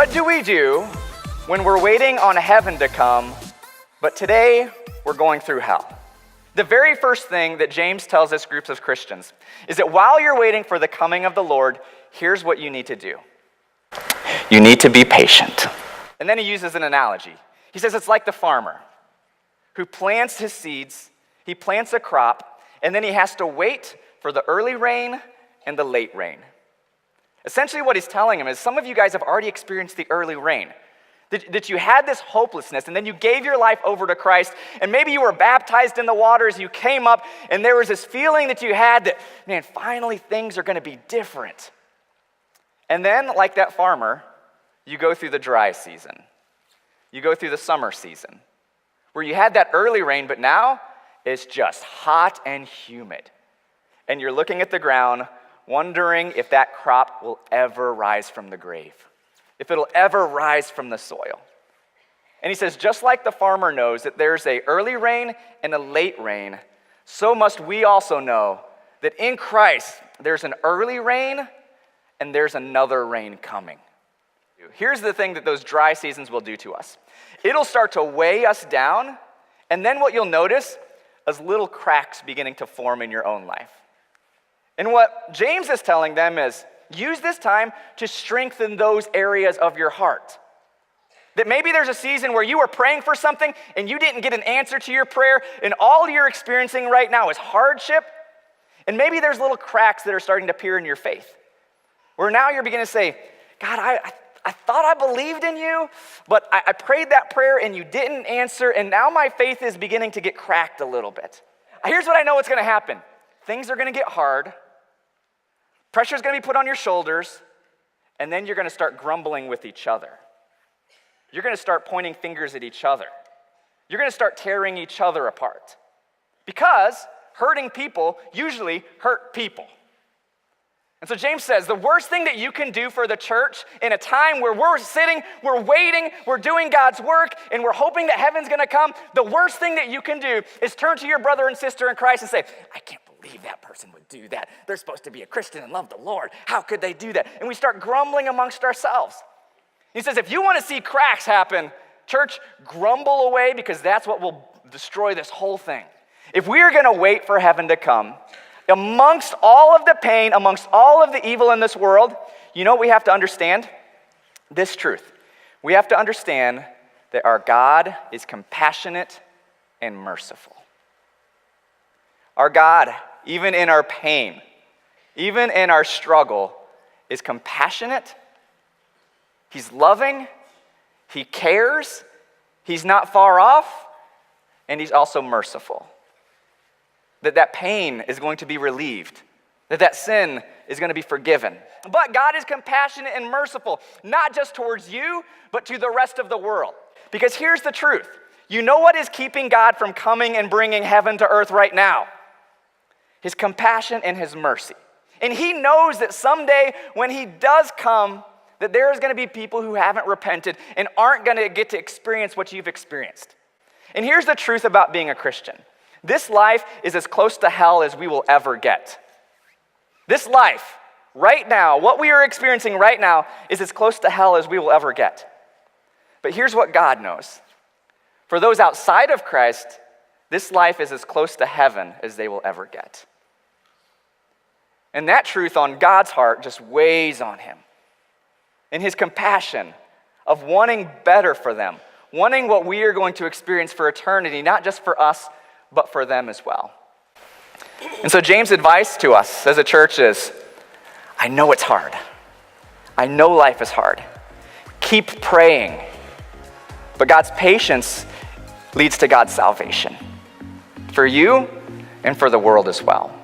What do we do when we're waiting on heaven to come, but today we're going through hell? The very first thing that James tells us groups of Christians is that while you're waiting for the coming of the Lord, here's what you need to do. You need to be patient. And then he uses an analogy. He says it's like the farmer who plants his seeds, he plants a crop, and then he has to wait for the early rain and the late rain. Essentially what he's telling him is some of you guys have already experienced the early rain. That you had this hopelessness, and then you gave your life over to Christ, and maybe you were baptized in the waters, you came up, and there was this feeling that you had that, man, finally things are going to be different. And then, like that farmer, you go through the dry season. You go through the summer season, where you had that early rain, but now it's just hot and humid. And you're looking at the ground, wondering if that crop will ever rise from the grave, if it'll ever rise from the soil. And he says, just like the farmer knows that there's an early rain and a late rain, so must we also know that in Christ there's an early rain and there's another rain coming. Here's the thing that those dry seasons will do to us. It'll start to weigh us down, and then what you'll notice is little cracks beginning to form in your own life. And what James is telling them is, use this time to strengthen those areas of your heart. That maybe there's a season where you were praying for something and you didn't get an answer to your prayer, and all you're experiencing right now is hardship. And maybe there's little cracks that are starting to appear in your faith, where now you're beginning to say, God, I thought I believed in you, but I prayed that prayer and you didn't answer, and now my faith is beginning to get cracked a little bit. Here's what I know what's going to happen. Things are going to get hard. Pressure's going to be put on your shoulders, and then you're going to start grumbling with each other. You're going to start pointing fingers at each other. You're going to start tearing each other apart. Because hurting people usually hurt people. And so James says, the worst thing that you can do for the church in a time where we're sitting, we're waiting, we're doing God's work, and we're hoping that heaven's going to come, the worst thing that you can do is turn to your brother and sister in Christ and say, I can't believe that person would do that. They're supposed to be a Christian and love the Lord. How could they do that? And we start grumbling amongst ourselves. He says, if you want to see cracks happen, church, grumble away, because that's what will destroy this whole thing. If we are going to wait for heaven to come, amongst all of the pain, amongst all of the evil in this world, you know what we have to understand? This truth. We have to understand that our God is compassionate and merciful. Our God, even in our pain, even in our struggle, is compassionate. He's loving. He cares. He's not far off. And he's also merciful. That pain is going to be relieved. That sin is going to be forgiven. But God is compassionate and merciful, not just towards you, but to the rest of the world. Because here's the truth. You know what is keeping God from coming and bringing heaven to earth right now? His compassion and his mercy. And he knows that someday when he does come, that there is going to be people who haven't repented and aren't going to get to experience what you've experienced. And here's the truth about being a Christian. This life is as close to hell as we will ever get. This life, right now, what we are experiencing right now is as close to hell as we will ever get. But here's what God knows. For those outside of Christ, this life is as close to heaven as they will ever get. And that truth on God's heart just weighs on him. And his compassion of wanting better for them, wanting what we are going to experience for eternity, not just for us, but for them as well. And so James' advice to us as a church is, I know it's hard. I know life is hard. Keep praying. But God's patience leads to God's salvation for you and for the world as well.